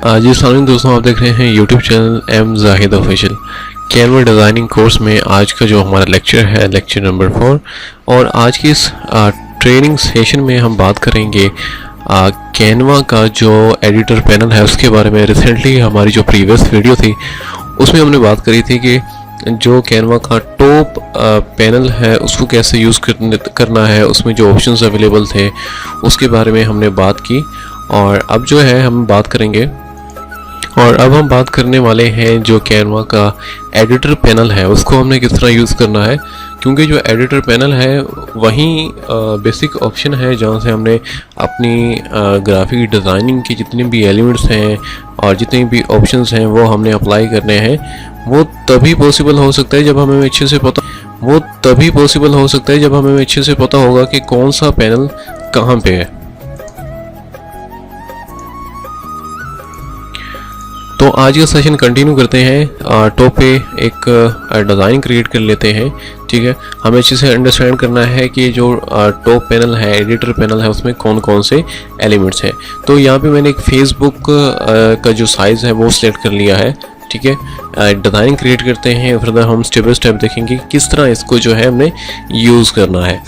जी अस्सलाम दोस्तों, आप देख रहे हैं YouTube channel M Zahid official. Canva designing course में आज का जो हमारा लेक्चर है लेक्चर नंबर 4, और आज की इस ट्रेनिंग सेशन में हम बात करेंगे कैनवा का जो एडिटर पैनल है उसके बारे में। रिसेंटली हमारी जो प्रीवियस वीडियो थी उसमें हमने बात करी थी कि जो कैनवा का टॉप पैनल है उसको कैसे यूज़ करना है, उसमें जो ऑप्शंस अवेलेबल थे उसके बारे में हमने बात की। और अब जो है हम बात करेंगे, और अब हम बात करने वाले हैं जो कैनवा का एडिटर पैनल है उसको हमने किस तरह यूज़ करना है। क्योंकि जो एडिटर पैनल है वही बेसिक ऑप्शन है जहाँ से हमने अपनी ग्राफिक डिज़ाइनिंग की जितने भी एलिमेंट्स हैं और जितने भी ऑप्शंस हैं वो हमने अप्लाई करने हैं। वो तभी पॉसिबल हो सकता है जब हमें अच्छे से पता होगा कि कौन सा पैनल कहाँ पे है। तो आज का सेशन कंटिन्यू करते हैं। टॉप पे एक डिज़ाइन क्रिएट कर लेते हैं, ठीक है। हमें अच्छे से अंडरस्टैंड करना है कि जो टॉप पैनल है, एडिटर पैनल है, उसमें कौन कौन से एलिमेंट्स हैं। तो यहाँ पे मैंने एक फेसबुक का जो साइज़ है वो सिलेक्ट कर लिया है, ठीक है। डिज़ाइन क्रिएट करते हैं, फिर हम स्टेप बाय स्टेप देखेंगे किस तरह इसको जो है हमने यूज़ करना है।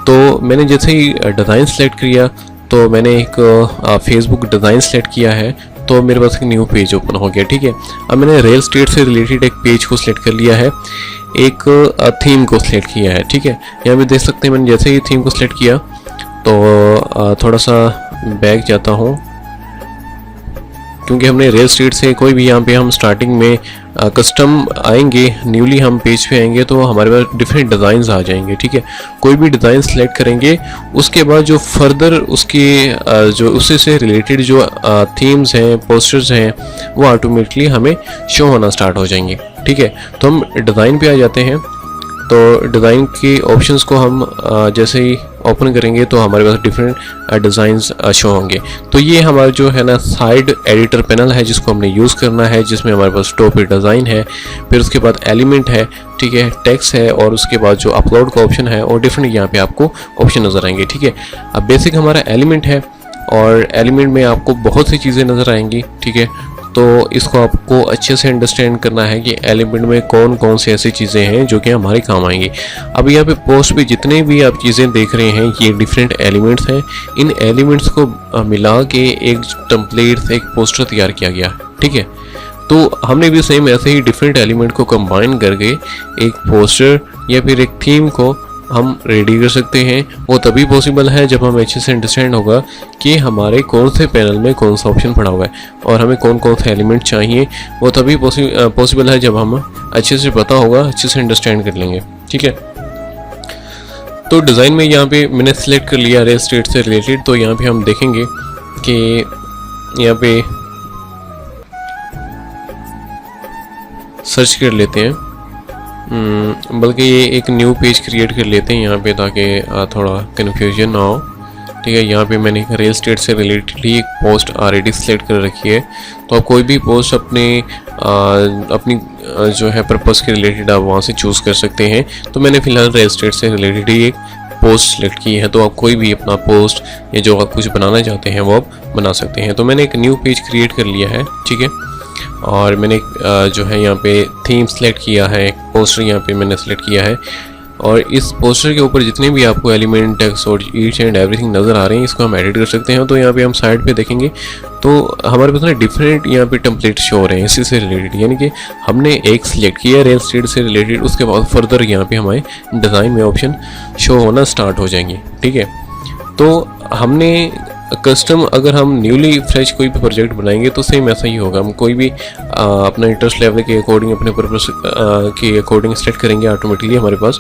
तो मैंने जैसे ही डिज़ाइन सेलेक्ट किया तो मैंने एक फेसबुक डिज़ाइन सेलेक्ट किया है, तो मेरे पास एक न्यू पेज ओपन हो गया, ठीक है। अब मैंने रियल एस्टेट से रिलेटेड एक पेज को सिलेक्ट कर लिया है, एक थीम को सिलेक्ट किया है, ठीक है। यहाँ पे देख सकते हैं मैंने जैसे ही थीम को सिलेक्ट किया तो थोड़ा सा बैक जाता हूँ, क्योंकि हमने रियल एस्टेट से कोई भी यहाँ पे हम स्टार्टिंग में कस्टम आएंगे, न्यूली हम पेज पे आएंगे तो हमारे पास डिफरेंट डिज़ाइंस आ जाएंगे, ठीक है। कोई भी डिज़ाइन सेलेक्ट करेंगे उसके बाद जो फर्दर उसके जो उससे से रिलेटेड जो थीम्स हैं, पोस्टर्स हैं, वो ऑटोमेटिकली हमें शो होना स्टार्ट हो जाएंगे, ठीक है। तो हम डिज़ाइन पे आ जाते हैं। तो डिज़ाइन के ऑप्शंस को हम जैसे ही ओपन करेंगे तो हमारे पास डिफरेंट डिज़ाइंस शो होंगे। तो ये हमारा जो है ना साइड एडिटर पैनल है जिसको हमने यूज़ करना है, जिसमें हमारे पास टॉप पे डिज़ाइन है, फिर उसके बाद एलिमेंट है, ठीक है, टेक्स्ट है, और उसके बाद जो अपलोड का ऑप्शन है और डिफरेंट यहाँ पे आपको ऑप्शन नज़र आएंगे, ठीक है। अब बेसिक हमारा एलिमेंट है और एलिमेंट में आपको बहुत सी चीज़ें नज़र आएंगी, ठीक है। तो इसको आपको अच्छे से अंडरस्टैंड करना है कि एलिमेंट में कौन कौन सी ऐसी चीज़ें हैं जो कि हमारे काम आएंगी। अब यहाँ पे पोस्ट पे जितने भी आप चीज़ें देख रहे हैं ये डिफरेंट एलिमेंट्स हैं। इन एलिमेंट्स को मिला के एक टेम्पलेट से एक पोस्टर तैयार किया गया, ठीक है। तो हमने भी सेम ऐसे ही डिफरेंट एलिमेंट को कंबाइन करके एक पोस्टर या फिर एक थीम को हम रेडी कर सकते हैं। वो तभी पॉसिबल है जब हमें अच्छे से अंडरस्टैंड होगा कि हमारे कौन से पैनल में कौन सा ऑप्शन पड़ा हुआ है और हमें कौन कौन से एलिमेंट चाहिए। वो तभी पॉसिबल है जब हम अच्छे से पता होगा, अच्छे से अंडरस्टैंड कर लेंगे, ठीक है। तो डिज़ाइन में यहाँ पे मैंने सेलेक्ट कर लिया रियल एस्टेट से रिलेटेड। तो यहाँ पे हम देखेंगे कि यहाँ पे सर्च कर लेते हैं, बल्कि ये एक न्यू पेज क्रिएट कर लेते हैं यहाँ पे ताकि थोड़ा कन्फ्यूजन ना हो, ठीक है। यहाँ पे मैंने एक रियल एस्टेट से रिलेटेड ही एक पोस्ट ऑलरेडी सेलेक्ट कर रखी है। तो आप कोई भी पोस्ट अपनी जो है पर्पस के रिलेटेड आप वहाँ से चूज़ कर सकते हैं। तो मैंने फ़िलहाल रियल एस्टेट से रिलेटेड ही एक पोस्ट सेलेक्ट की है। तो आप कोई भी अपना पोस्ट या जो आप कुछ बनाना चाहते हैं वो आप बना सकते हैं। तो मैंने एक न्यू पेज क्रिएट कर लिया है, ठीक है। और मैंने जो है यहाँ पे थीम सेलेक्ट किया है, एक पोस्टर यहाँ पे मैंने सेलेक्ट किया है, और इस पोस्टर के ऊपर जितने भी आपको एलिमेंट, टेक्स्ट और ईच एंड एवरीथिंग नज़र आ रहे हैं इसको हम एडिट कर सकते हैं। तो यहाँ पे हम साइड पे देखेंगे तो हमारे पास ना डिफरेंट यहाँ पे टेम्पलेट शो हो रहे हैं इसी से रिलेटेड, यानी कि हमने एक सिलेक्ट किया रियल एस्टेट से रिलेटेड, उसके बाद फर्दर यहाँ पे हमारे डिज़ाइन में ऑप्शन शो होना स्टार्ट हो जाएंगे, ठीक है। तो हमने कस्टम अगर हम न्यूली फ्रेश कोई भी प्रोजेक्ट बनाएंगे तो सेम ऐसा ही होगा। हम कोई भी अपना इंटरेस्ट लेवल के अकॉर्डिंग, अपने पर्पस के अकॉर्डिंग सेलेक्ट करेंगे, ऑटोमेटिकली हमारे पास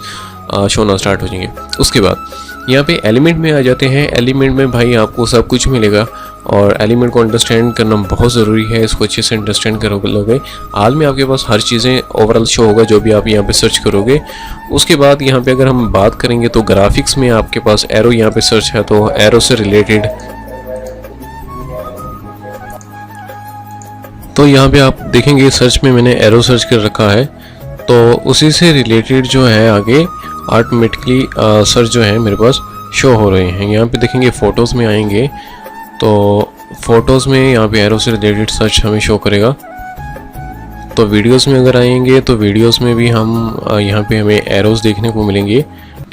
शो होना स्टार्ट हो जाएंगे। उसके बाद यहाँ पे एलिमेंट में आ जाते हैं। एलिमेंट में भाई आपको सब कुछ मिलेगा और एलिमेंट को अंडरस्टैंड करना बहुत ज़रूरी है। इसको अच्छे से अंडरस्टैंड करोगे हाल में आपके पास हर चीज़ें ओवरऑल शो होगा जो भी आप यहाँ पे सर्च करोगे। उसके बाद यहाँ पे अगर हम बात करेंगे तो ग्राफिक्स में आपके पास एरो यहाँ पे सर्च है, तो एरो से रिलेटेड तो यहाँ पे आप देखेंगे सर्च में मैंने एरो सर्च कर रखा है, तो उसी से रिलेटेड जो है आगे ऑटोमेटिकली सर्च जो है मेरे पास शो हो रहे हैं। यहाँ पे देखेंगे फ़ोटोज़ में आएंगे तो फ़ोटोज़ में यहाँ पे एरो से रिलेटेड सर्च हमें शो करेगा। तो वीडियोस में अगर आएंगे तो वीडियोस में भी हम यहाँ पे हमें एरोस देखने को मिलेंगे,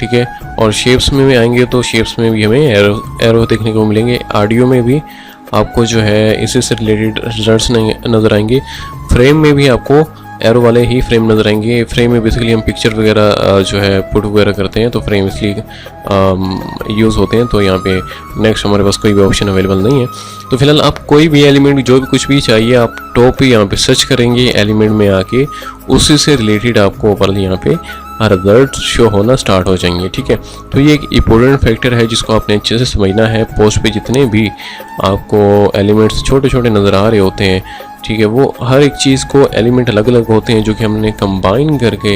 ठीक है। और शेप्स में भी आएंगे तो शेप्स में भी हमें एरो देखने को मिलेंगे। ऑडियो में भी आपको जो है इसी से रिलेटेड रिजल्ट्स नज़र आएंगे। फ्रेम में भी आपको एरो वाले ही फ्रेम नज़र आएंगे। फ्रेम में बेसिकली हम पिक्चर वगैरह जो है पुट वगैरह करते हैं, तो फ्रेम इसलिए यूज़ होते हैं। तो यहाँ पे नेक्स्ट हमारे पास कोई भी ऑप्शन अवेलेबल नहीं है। तो फिलहाल आप कोई भी एलिमेंट जो भी कुछ भी चाहिए आप टॉप पे यहाँ पे सर्च करेंगे, एलिमेंट में आके उसी से रिलेटेड आपको ऊपर यहाँ पे रिजल्ट शो होना स्टार्ट हो जाएंगे, ठीक है। तो ये एक इंपॉर्टेंट फैक्टर है जिसको आपने अच्छे से समझना है। पोस्ट पे जितने भी आपको एलिमेंट्स छोटे छोटे नज़र आ रहे होते हैं, ठीक है, वो हर एक चीज़ को एलिमेंट अलग अलग होते हैं जो कि हमने कंबाइन करके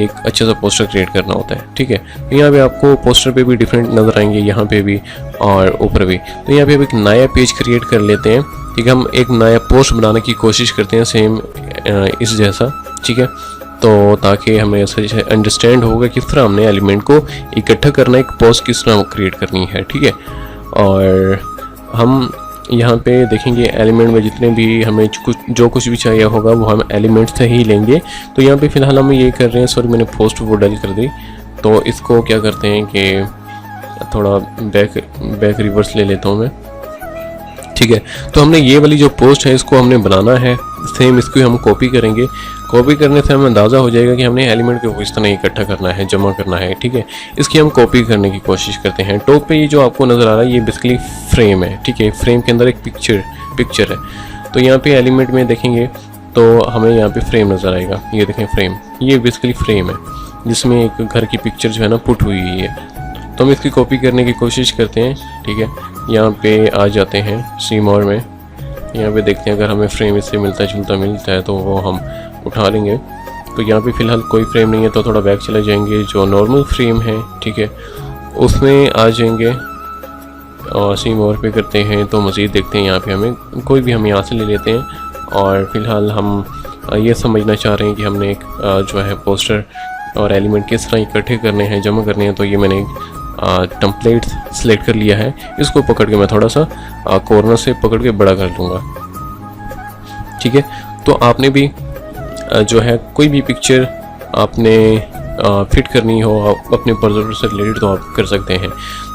एक अच्छा सा पोस्टर क्रिएट करना होता है, ठीक है। तो यहाँ पे आपको पोस्टर पे भी डिफरेंट नज़र आएंगे, यहाँ पे भी और ऊपर भी। तो यहाँ पे अब एक नया पेज क्रिएट कर लेते हैं, ठीक है। हम एक नया पोस्ट बनाने की कोशिश करते हैं सेम इस जैसा, ठीक है। तो ताकि हमें ऐसे अंडरस्टैंड होगा किस तरह हमने एलिमेंट को इकट्ठा करना है, एक पोस्ट किस तरह क्रिएट करनी है, ठीक है। और हम यहाँ पे देखेंगे एलिमेंट में जितने भी हमें जो कुछ भी चाहिए होगा वो हम एलिमेंट से ही लेंगे। तो यहाँ पे फ़िलहाल हम ये कर रहे हैं, सॉरी मैंने पोस्ट वो डल कर दी। तो इसको क्या करते हैं कि थोड़ा बैक रिवर्स ले लेता हूँ मैं, ठीक है। तो हमने ये वाली जो पोस्ट है इसको हमने बनाना है, सेम इसको हम कॉपी करेंगे। कॉपी करने से हमें अंदाज़ा हो जाएगा कि हमने एलिमेंट को इस तरह इकट्ठा करना है, जमा करना है, ठीक है। इसकी हम कॉपी करने की कोशिश करते हैं। टॉप पे ये जो आपको नज़र आ रहा है ये बेसिकली फ्रेम है, ठीक है। फ्रेम के अंदर एक पिक्चर है। तो यहाँ पे एलिमेंट में देखेंगे तो हमें यहाँ पे फ्रेम नज़र आएगा। ये देखें फ्रेम, ये बेसिकली फ्रेम है जिसमें एक घर की पिक्चर जो है ना पुट हुई है। तो हम इसकी कॉपी करने की कोशिश करते हैं, ठीक है। यहाँ पे आ जाते हैं सी मोर में, यहाँ पे देखते हैं अगर हमें फ्रेम इससे मिलता है तो वो हम उठा लेंगे। तो यहाँ पे फ़िलहाल कोई फ्रेम नहीं है तो थोड़ा बैक चले जाएंगे। जो नॉर्मल फ्रेम है, ठीक है, उसमें आ जाएंगे और सी मोर पे करते हैं तो मज़ीद देखते हैं। यहाँ पे हमें कोई भी हम यहाँ से ले लेते हैं। और फ़िलहाल हम ये समझना चाह रहे हैं कि हमने एक जो है पोस्टर और एलिमेंट किस तरह इकट्ठे करने हैं, जमा करने हैं। तो ये मैंने टेम्पलेट सेलेक्ट कर लिया है, इसको पकड़ के मैं थोड़ा सा कॉर्नर से पकड़ के बड़ा कर लूँगा, ठीक है। तो आपने भी जो है कोई भी पिक्चर आपने फिट करनी हो अपने प्रोजेक्ट से रिलेटेड तो आप कर सकते हैं।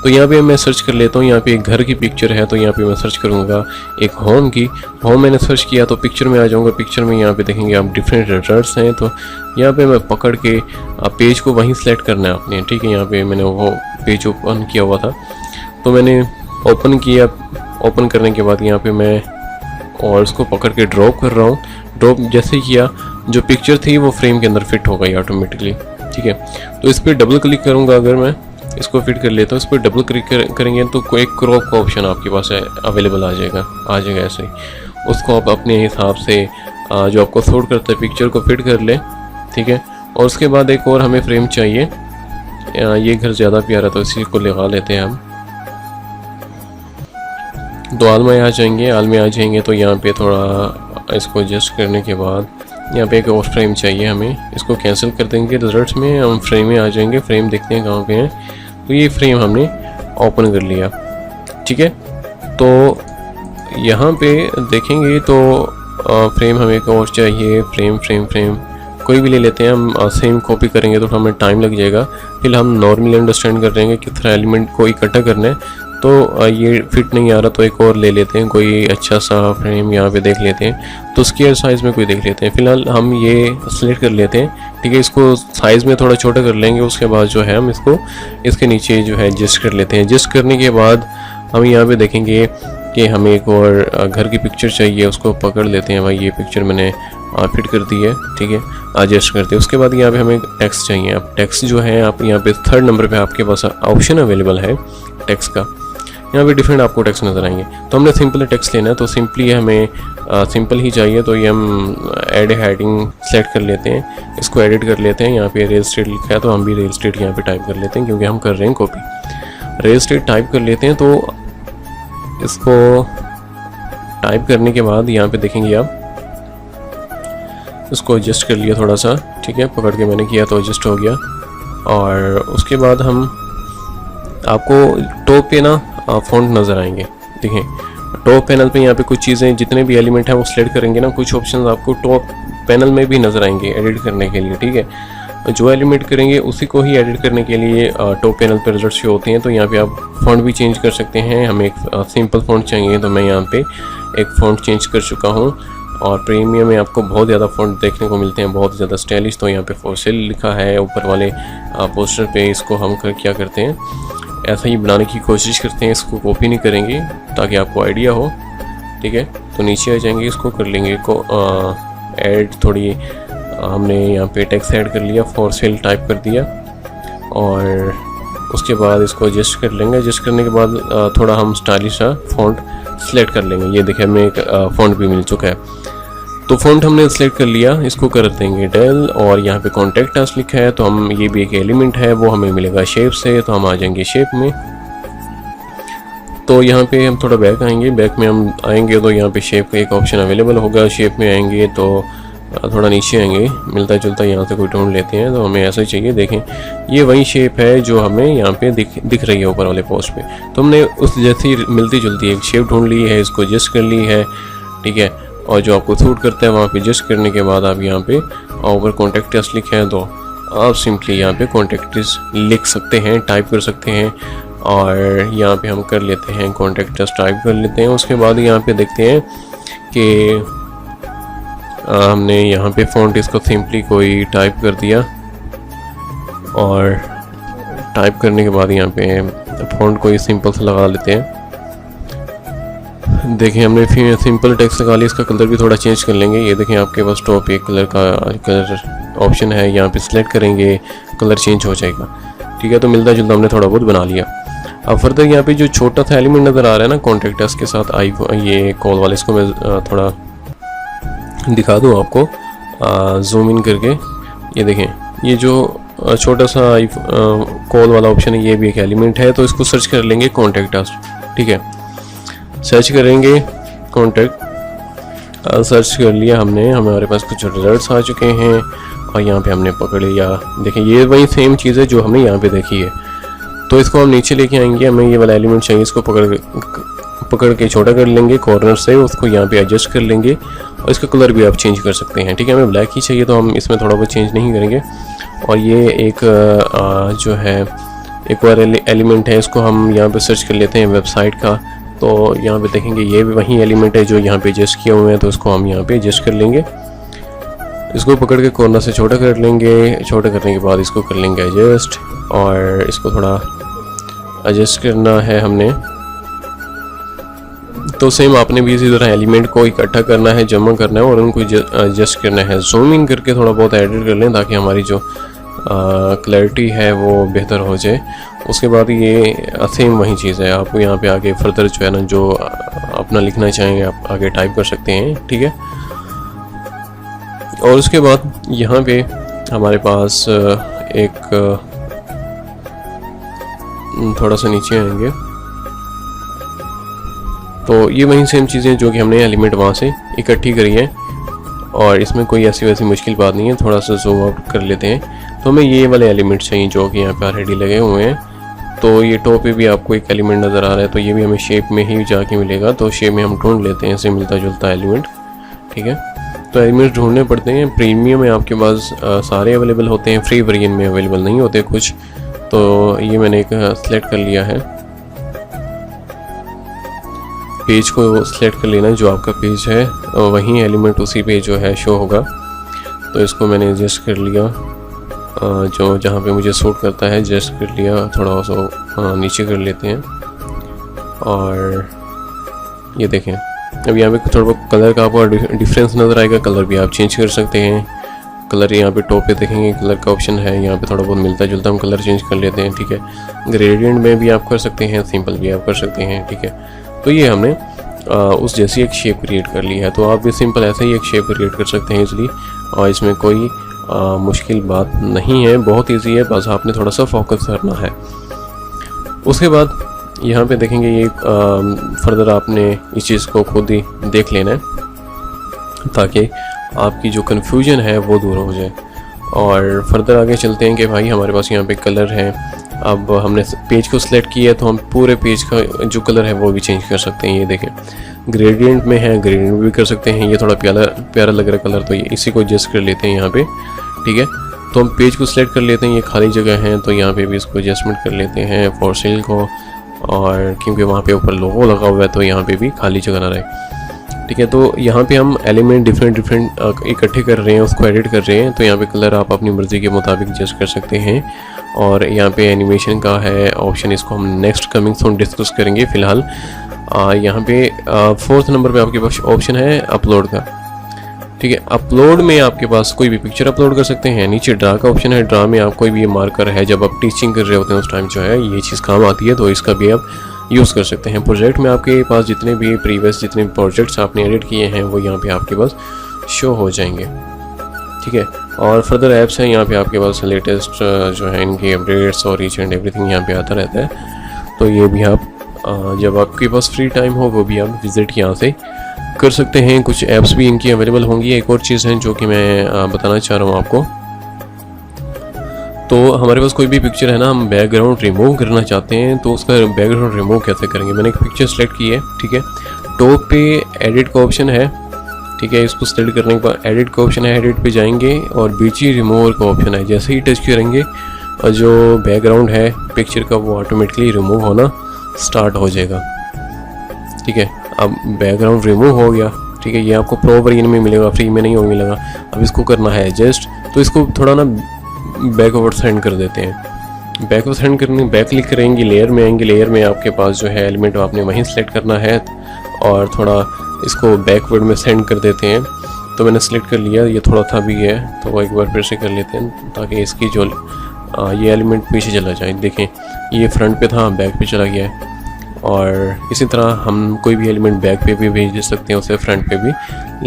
तो यहाँ पे मैं सर्च कर लेता हूँ, यहाँ पे एक घर की पिक्चर है तो यहाँ पे मैं सर्च करूँगा एक होम की। होम मैंने सर्च किया तो पिक्चर में आ जाऊँगा। पिक्चर में यहाँ पे देखेंगे आप डिफरेंट रिजल्ट्स हैं। तो यहाँ पे मैं पकड़ के पेज को वहीं सेलेक्ट करना है आपने, ठीक है। यहाँ पे मैंने वो पेज ओपन किया हुआ था तो मैंने ओपन किया। ओपन करने के बाद यहाँ पे मैं और उसको पकड़ के ड्रॉप कर रहा हूँ। ड्रॉप जैसे किया जो पिक्चर थी वो फ्रेम के अंदर फिट हो गई ऑटोमेटिकली, ठीक है। तो इस पर डबल क्लिक करूँगा, अगर मैं इसको फिट कर लेता हूँ, इस पर डबल क्लिक करेंगे तो कोई क्रॉप का ऑप्शन आपके पास अवेलेबल आ जाएगा ऐसे ही। उसको आप अपने हिसाब से जो आपको सूट करता है पिक्चर को फिट कर ले, ठीक है। और उसके बाद एक और हमें फ्रेम चाहिए। ये घर ज़्यादा प्यारा तो इसी को लगा लेते हैं हम। तो आल में आ जाएंगे तो यहाँ पे थोड़ा इसको एडजस्ट करने के बाद यहाँ पे एक और फ्रेम चाहिए हमें। इसको कैंसिल कर देंगे, रिजल्ट्स में हम फ्रेम में आ जाएंगे। फ्रेम देखते हैं कहाँ पे हैं। तो ये फ्रेम हमने ओपन कर लिया, ठीक है। तो यहाँ पे देखेंगे तो फ्रेम हमें एक और चाहिए। फ्रेम कोई भी ले लेते हैं हम। सेम कॉपी करेंगे तो हमें टाइम लग जाएगा। फिर हम नॉर्मली अंडरस्टैंड कर लेंगे किस तरह एलिमेंट को इकट्ठा करना है। तो ये फिट नहीं आ रहा तो एक और ले लेते हैं, कोई अच्छा सा फ्रेम यहाँ पे देख लेते हैं। तो स्क्वायर साइज़ में कोई देख लेते हैं। फिलहाल हम ये सिलेक्ट कर लेते हैं, ठीक है। इसको साइज़ में थोड़ा छोटा कर लेंगे। उसके बाद जो है हम इसको इसके नीचे जो है एडजस्ट कर लेते हैं। एडजस्ट करने के बाद हम यहाँ पे देखेंगे कि हमें एक और घर की पिक्चर चाहिए, उसको पकड़ लेते हैं। भाई ये पिक्चर मैंने फिट कर दी है, ठीक है, एडजस्ट करते हैं। उसके बाद यहाँ पे हमें टेक्स्ट चाहिए। अब टेक्स्ट जो है आप यहाँ पे 3rd नंबर पे आपके पास ऑप्शन अवेलेबल है टेक्स्ट का। यहाँ पे डिफरेंट आपको टेक्स्ट नज़र आएंगे। तो हमने सिंपल टेक्स्ट लेना है तो सिंपली हमें सिंपल ही चाहिए। तो ये हम ऐड हेडिंग सेलेक्ट कर लेते हैं, इसको एडिट कर लेते हैं। यहाँ पे रियल एस्टेट लिखा है तो हम भी रियल एस्टेट यहाँ पे टाइप कर लेते हैं क्योंकि हम कर रहे हैं कॉपी। रियल एस्टेट टाइप कर लेते हैं। तो इसको टाइप करने के बाद यहाँ पे देखेंगे आप, इसको एडजस्ट कर लिया थोड़ा सा, ठीक है। पकड़ के मैंने किया तो एडजस्ट हो गया। और उसके बाद हम आपको टॉप पे ना फ़ॉन्ट नज़र आएंगे, देखें टॉप पैनल पे यहाँ पे कुछ चीज़ें, जितने भी एलिमेंट हैं वो सिलेक्ट करेंगे ना, कुछ ऑप्शंस आपको टॉप पैनल में भी नज़र आएंगे एडिट करने के लिए, ठीक है। जो एलिमेंट करेंगे उसी को ही एडिट करने के लिए टॉप पैनल पर रिजल्ट शो होते हैं। तो यहाँ पे आप फ़ॉन्ट भी चेंज कर सकते हैं। हमें एक सिंपल फ़ॉन्ट चाहिए तो मैं यहाँ पे एक फ़ॉन्ट चेंज कर चुका हूँ। और प्रीमियम में आपको बहुत ज़्यादा फ़ॉन्ट देखने को मिलते हैं, बहुत ज़्यादा स्टाइलिश। तो यहाँ पे फॉर सेल लिखा है ऊपर वाले पोस्टर पे। इसको हम क्या करते हैं, ऐसा ही बनाने की कोशिश करते हैं, इसको कॉपी नहीं करेंगे ताकि आपको आइडिया हो, ठीक है। तो नीचे आ जाएंगे, इसको कर लेंगे ऐड थोड़ी, हमने यहाँ पे टेक्स्ट ऐड कर लिया, फॉर सेल टाइप कर दिया और उसके बाद इसको एडजस्ट कर लेंगे। एडजस्ट करने के बाद थोड़ा हम स्टाइलिश सा फ़ॉन्ट सेलेक्ट कर लेंगे। ये देखिए हमें एक फ़ॉन्ट भी मिल चुका है। तो फ़ॉन्ट हमने सेलेक्ट कर लिया, इसको कर देंगे डेल और यहाँ पे कॉन्टेक्ट अस लिखा है। तो हम, ये भी एक एलिमेंट है, वो हमें मिलेगा शेप से। तो हम आ जाएंगे शेप में। तो यहाँ पे हम थोड़ा बैक आएंगे, बैक में हम आएंगे तो यहाँ पे शेप का एक ऑप्शन अवेलेबल होगा। शेप में आएंगे तो थोड़ा नीचे आएंगे, मिलता जुलता यहाँ से कोई ढूंढ लेते हैं। तो हमें ऐसा ही चाहिए, देखें ये वही शेप है जो हमें यहाँ पे दिख रही है ऊपर वाले पोस्ट पे। तो हमने उस जैसी मिलती जुलती एक शेप ढूंढ ली है, इसको एडजस्ट कर ली है, ठीक है। और जो आपको सूट करता है वहाँ पे एडजस्ट करने के बाद आप यहाँ पे ऊपर कॉन्टेक्ट अस लिखा है तो आप सिंपली यहाँ पे कॉन्टेक्ट अस लिख सकते हैं, टाइप कर सकते हैं। और यहाँ पे हम कर लेते हैं कॉन्टेक्ट अस टाइप कर लेते हैं। उसके बाद यहाँ पे देखते हैं कि हमने यहाँ पे फ़ॉन्ट इसको सिंपली कोई टाइप कर दिया और टाइप करने के बाद यहाँ पे फ़ॉन्ट कोई सिंपल सा लगा लेते हैं। देखें हमने फिर सिंपल टेक्स्ट लगा लिया, इसका कलर भी थोड़ा चेंज कर लेंगे। ये देखें आपके पास टॉप एक कलर ऑप्शन है, यहाँ पे सिलेक्ट करेंगे कलर चेंज हो जाएगा, ठीक है। तो मिलता जुलता हमने थोड़ा बहुत बना लिया। अब फर्दर यहाँ पे जो छोटा सा एलिमेंट नज़र आ रहा है ना कॉन्टेक्ट अस के साथ ये कॉल वाले, इसको मैं थोड़ा दिखा दूँ आपको जूम इन करके। ये देखें ये जो छोटा सा कॉल वाला ऑप्शन है, ये भी एक एलिमेंट है। तो इसको सर्च कर लेंगे कॉन्टेक्ट अस, ठीक है। सर्च करेंगे कॉन्टेक्ट, सर्च कर लिया हमने, हमारे पास कुछ रिजल्ट्स आ चुके हैं और यहाँ पे हमने पकड़ लिया। देखें ये वही सेम चीज़ है जो हमने यहाँ पे देखी है। तो इसको हम नीचे लेके आएंगे, हमें ये वाला एलिमेंट चाहिए, इसको पकड़ के छोटा कर लेंगे कॉर्नर से, उसको यहाँ पे एडजस्ट कर लेंगे और इसका कलर भी आप चेंज कर सकते हैं, ठीक है। हमें ब्लैक ही चाहिए तो हम इसमें थोड़ा बहुत चेंज नहीं करेंगे। और ये एक जो है एक और एलिमेंट है, इसको हम यहाँ पे सर्च कर लेते हैं वेबसाइट का। तो यहाँ पे देखेंगे ये भी वही एलिमेंट है जो यहाँ पे एडजस्ट किए हुए हैं। तो इसको हम यहाँ पे एडजस्ट कर लेंगे, इसको पकड़ के कॉर्नर से छोटा कर लेंगे। छोटा करने के बाद इसको कर लेंगे एडजस्ट और इसको थोड़ा एडजस्ट करना है हमने। तो सेम आपने भी इसी तरह एलिमेंट को इकट्ठा करना है, जमा करना है और उनको एडजस्ट करना है। जूम इन करके थोड़ा बहुत एडिट कर लें ताकि हमारी जो क्लैरिटी है वो बेहतर हो जाए। उसके बाद ये सेम वही चीज़ है, आपको यहाँ पे आगे फर्दर जो है ना, जो अपना लिखना चाहेंगे आप आगे टाइप कर सकते हैं, ठीक है। और उसके बाद यहाँ पे हमारे पास एक थोड़ा सा नीचे आएंगे तो ये वही सेम चीज़ें जो कि हमने एलिमेंट वहाँ से इकट्ठी करी है और इसमें कोई ऐसी वैसी मुश्किल बात नहीं है। थोड़ा सा जूम आउट कर लेते हैं। तो हमें ये वाले एलिमेंट चाहिए जो कि यहाँ पे ऑलरेडी लगे हुए हैं। तो ये टॉप पे भी आपको एक एलिमेंट नज़र आ रहा है, तो ये भी हमें शेप में ही जाके मिलेगा। तो शेप में हम ढूंढ लेते हैं इसे मिलता जुलता एलिमेंट, ठीक है। तो एलिमेंट ढूंढने पड़ते हैं। प्रीमियम में आपके पास सारे अवेलेबल होते हैं, फ्री वर्जन में अवेलेबल नहीं होते कुछ। तो ये मैंने एक सेलेक्ट कर लिया है, पेज को सिलेक्ट कर लेना जो आपका पेज है, वही एलिमेंट उसी पे जो है शो होगा। तो इसको मैंने एडजस्ट कर लिया, जो जहाँ पे मुझे सूट करता है एडजस्ट कर लिया। थोड़ा सा नीचे कर लेते हैं और ये देखें अब यहाँ पे थोड़ा बहुत कलर का आपको डिफरेंस नज़र आएगा। कलर भी आप चेंज कर सकते हैं। कलर यहाँ पे टॉप पे देखेंगे कलर का ऑप्शन है, यहाँ पे थोड़ा बहुत मिलता जुलता हम कलर चेंज कर लेते हैं, ठीक है। ग्रेडियंट में भी आप कर सकते हैं, सिंपल भी आप कर सकते हैं, ठीक है। तो ये हमने उस जैसी एक शेप क्रिएट कर ली है। तो आप भी सिंपल ऐसे ही एक शेप क्रिएट कर सकते हैं इजली, और इसमें कोई मुश्किल बात नहीं है, बहुत इजी है, बस आपने थोड़ा सा फोकस करना है। उसके बाद यहाँ पे देखेंगे ये फर्दर आपने इस चीज़ को खुद ही देख लेना है ताकि आपकी जो कन्फ्यूजन है वो दूर हो जाए। और फर्दर आगे चलते हैं कि भाई हमारे पास यहाँ पे कलर है अब हमने पेज को सिलेक्ट किया तो हम पूरे पेज का जो कलर है वो भी चेंज कर सकते हैं। ये देखें ग्रेडियंट में है, ग्रेडियंट भी कर सकते हैं। ये थोड़ा प्यारा लग रहा है कलर, तो ये इसी को एडजस्ट कर लेते हैं यहाँ पे, ठीक है। तो हम पेज को सिलेक्ट कर लेते हैं, ये खाली जगह है तो यहाँ पे भी इसको एडजस्टमेंट कर लेते हैं फॉर सेल को, और क्योंकि वहाँ पे ऊपर लोगो लगा हुआ है तो यहाँ पे भी खाली जगह ना रहे, ठीक है। तो यहाँ पे हम एलिमेंट डिफरेंट इकट्ठे कर रहे हैं, उसको एडिट कर रहे हैं, तो यहाँ पे कलर आप अपनी मर्ज़ी के मुताबिक एडजस्ट कर सकते हैं। और यहाँ पे एनिमेशन का है ऑप्शन, इसको हम नेक्स्ट कमिंग सून डिस्कस करेंगे। फ़िलहाल यहाँ पे 4th नंबर पे आपके पास ऑप्शन है अपलोड का, ठीक है। अपलोड में आपके पास कोई भी पिक्चर अपलोड कर सकते हैं। नीचे ड्रा का ऑप्शन है, ड्रा में आप कोई भी मार्कर है, जब आप टीचिंग कर रहे होते हैं उस टाइम जो है ये चीज़ काम आती है, तो इसका भी आप यूज़ कर सकते हैं। प्रोजेक्ट में आपके पास जितने भी प्रीवियस जितने प्रोजेक्ट्स आपने एडिट किए हैं वो यहाँ पे आपके पास शो हो जाएंगे, ठीक है। और फर्दर ऐप्स हैं यहाँ पे आपके पास, लेटेस्ट जो है इनकी अपडेट्स और ईच एंड एवरीथिंग यहाँ पे आता रहता है, तो ये भी आप जब आपके पास फ्री टाइम हो वो भी आप विज़िट यहाँ से कर सकते हैं। कुछ ऐप्स भी इनकी अवेलेबल होंगी। एक और चीज़ है जो कि मैं बताना चाह रहा हूँ आपको, तो हमारे पास कोई भी पिक्चर है ना, हम बैकग्राउंड रिमूव करना चाहते हैं, तो उसका बैकग्राउंड रिमूव कैसे करेंगे। मैंने एक पिक्चर सेलेक्ट की है, ठीक है। टॉप पे एडिट का ऑप्शन है, ठीक है। इसको सेलेक्ट करने के बाद एडिट का ऑप्शन है, एडिट पे जाएंगे और बीची रिमूवर का ऑप्शन है। जैसे ही टच करेंगे और जो बैकग्राउंड है पिक्चर का वो ऑटोमेटिकली रिमूव होना स्टार्ट हो जाएगा, ठीक है। अब बैकग्राउंड रिमूव हो गया, ठीक है। ये आपको प्रो वर्जन में मिलेगा, फ्री में नहीं मिलेगा। अब इसको करना है एडजस्ट, तो इसको थोड़ा ना बैकवर्ड सेंड कर देते हैं। बैकवर्ड सेंड करने बैक क्लिक करेंगे, लेयर में आएंगे, लेयर में आपके पास जो है एलिमेंट आपने वहीं सेलेक्ट करना है और थोड़ा इसको बैकवर्ड में सेंड कर देते हैं। तो मैंने सेलेक्ट कर लिया, ये थोड़ा था भी है तो एक बार फिर से कर लेते हैं ताकि इसकी जो ये एलिमेंट पीछे चला जाए। देखें ये फ्रंट पे था, बैक पे चला गया है। और इसी तरह हम कोई भी एलिमेंट बैक पे भी भेज सकते हैं, उसे फ्रंट पे भी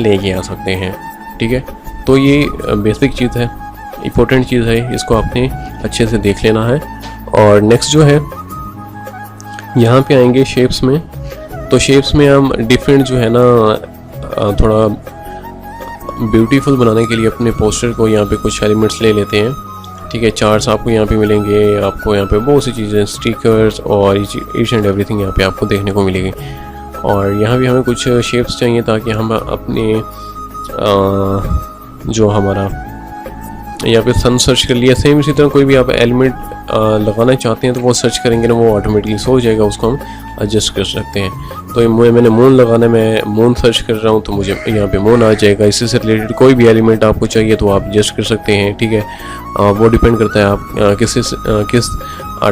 लेके आ सकते हैं, ठीक है। तो ये बेसिक चीज़ है, इम्पोर्टेंट चीज़ है, इसको आपने अच्छे से देख लेना है। और नेक्स्ट जो है यहाँ पे आएंगे शेप्स में, तो शेप्स में हम डिफरेंट जो है ना थोड़ा ब्यूटीफुल बनाने के लिए अपने पोस्टर को यहाँ पे कुछ एलिमेंट्स ले लेते हैं, ठीक है। चार्ट्स आपको यहाँ पे मिलेंगे, आपको यहाँ पे बहुत सी चीज़ें स्टिकर्स और ईच एंड एवरीथिंग यहाँ पे आपको देखने को मिलेगी। और यहाँ भी हमें कुछ शेप्स चाहिए ताकि हम अपने जो हमारा यहाँ पे सन सर्च कर लिया, सेम इसी तरह कोई भी आप एलिमेंट लगाना चाहते हैं तो वो सर्च करेंगे ना, वो ऑटोमेटिकली सो जाएगा, उसको हम एडजस्ट कर सकते हैं। तो मैंने मून लगाना है, मैं मून सर्च कर रहा हूँ तो मुझे यहाँ पे मून आ जाएगा। इससे से रिलेटेड कोई भी एलिमेंट आपको चाहिए तो आप एडजस्ट कर सकते हैं, ठीक है। वो डिपेंड करता है आप किस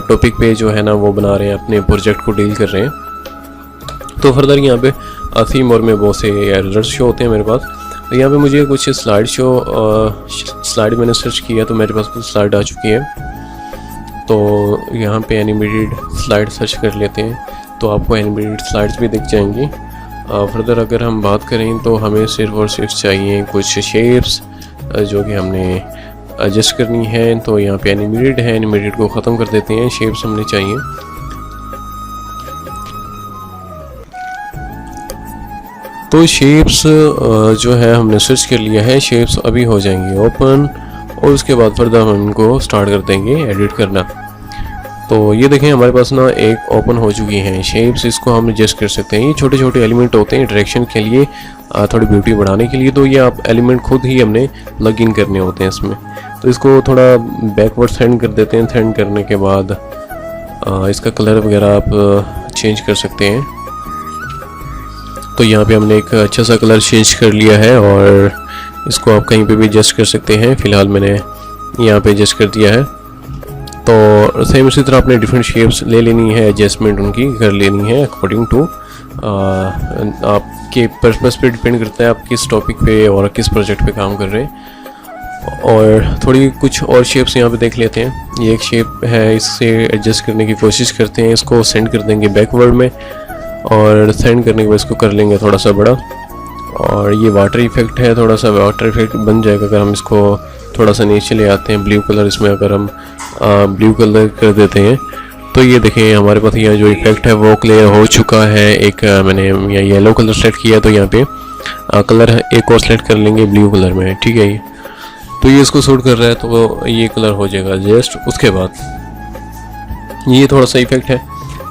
टॉपिक पे जो है ना वो बना रहे हैं, अपने प्रोजेक्ट को डील कर रहे हैं। तो फर्दर यहाँ पे थीम और में बहुत से रिजल्ट शो होते हैं मेरे पास। तो यहाँ पे मुझे कुछ स्लाइड मैंने सर्च किया तो मेरे पास कुछ स्लाइड आ चुकी है। तो यहाँ पे एनिमेटेड स्लाइड सर्च कर लेते हैं तो आपको एनिमेटेड स्लाइड्स भी दिख जाएंगी। फर्दर अगर हम बात करें तो हमें सिर्फ और सिर्फ चाहिए कुछ शेप्स जो कि हमने एडजस्ट करनी है। तो यहाँ पे एनिमेटेड है, एनिमेटेड को ख़त्म कर देते हैं, शेप्स हमने चाहिए। तो शेप्स जो है हमने सर्च कर लिया है, शेप्स अभी हो जाएंगी ओपन और उसके बाद फर्दर हम इनको स्टार्ट कर देंगे एडिट करना। तो ये देखें हमारे पास ना एक ओपन हो चुकी हैं शेप्स, इसको हम एडजस्ट कर सकते हैं। ये छोटे छोटे एलिमेंट होते हैं डायरेक्शन के लिए, थोड़ी ब्यूटी बढ़ाने के लिए। तो ये आप एलिमेंट खुद ही हमने लग इन करने होते हैं इसमें। तो इसको थोड़ा बैकवर्ड सेंड कर देते हैं। सेंड करने के बाद इसका कलर वगैरह आप चेंज कर सकते हैं। तो यहाँ पे हमने एक अच्छा सा कलर चेंज कर लिया है और इसको आप कहीं पे भी एडजस्ट कर सकते हैं। फ़िलहाल मैंने यहाँ पे एडजस्ट कर दिया है। तो सेम इसी तरह आपने डिफरेंट शेप्स ले लेनी है, एडजस्टमेंट उनकी कर लेनी है अकॉर्डिंग टू आपके पर्पस पे डिपेंड करता है आप किस टॉपिक पे और किस प्रोजेक्ट पे काम कर रहे हैं। और थोड़ी कुछ और शेप्स यहाँ पे देख लेते हैं। ये एक शेप है, इससे एडजस्ट करने की कोशिश करते हैं। इसको सेंड कर देंगे बैकवर्ड में और सेंड करने के बाद इसको कर लेंगे थोड़ा सा बड़ा। और ये वाटर इफेक्ट है, थोड़ा सा वाटर इफेक्ट बन जाएगा अगर हम इसको थोड़ा सा नीचे ले आते हैं। ब्लू कलर इसमें अगर हम ब्लू कलर कर देते हैं तो ये देखें हमारे पास यहाँ जो इफेक्ट है वो क्लियर हो चुका है। एक मैंने यहाँ येलो कलर सेलेक्ट किया तो यहाँ पे कलर एक और सेलेक्ट कर लेंगे ब्लू कलर में, ठीक है। तो ये इसको सूट कर रहा है तो ये कलर हो जाएगा जस्ट। उसके बाद ये थोड़ा सा इफेक्ट है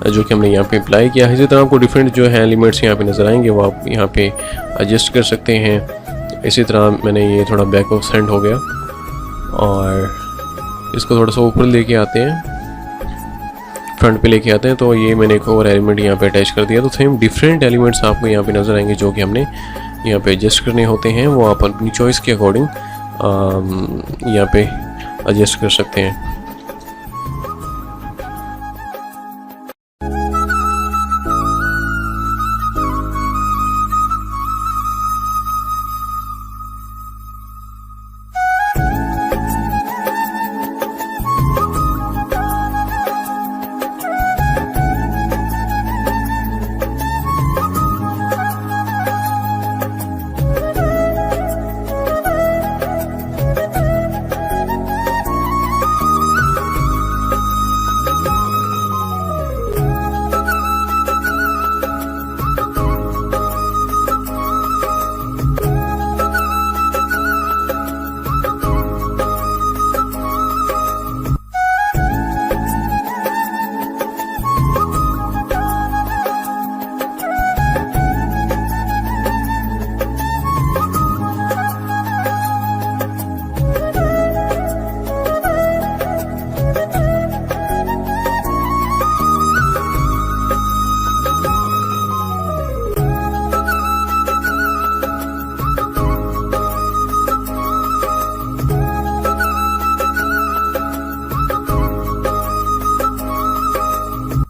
जो कि हमने यहाँ पे अप्लाई किया है। इसी तरह आपको डिफरेंट जो है एलिमेंट्स यहाँ पे नज़र आएंगे, वो आप यहाँ पे एडजस्ट कर सकते हैं। इसी तरह मैंने ये थोड़ा बैक ऑफ सेंड हो गया और इसको थोड़ा सा ऊपर लेके आते हैं, फ्रंट पे लेके आते हैं, तो ये मैंने एक और एलिमेंट यहाँ पे अटैच कर दिया। तो सेम डिफरेंट एलिमेंट्स आपको यहाँ पे नज़र आएंगे जो कि हमने यहाँ पे एडजस्ट करने होते हैं, वो आप अपनी चॉइस के अकॉर्डिंग यहाँ पे एडजस्ट कर सकते हैं।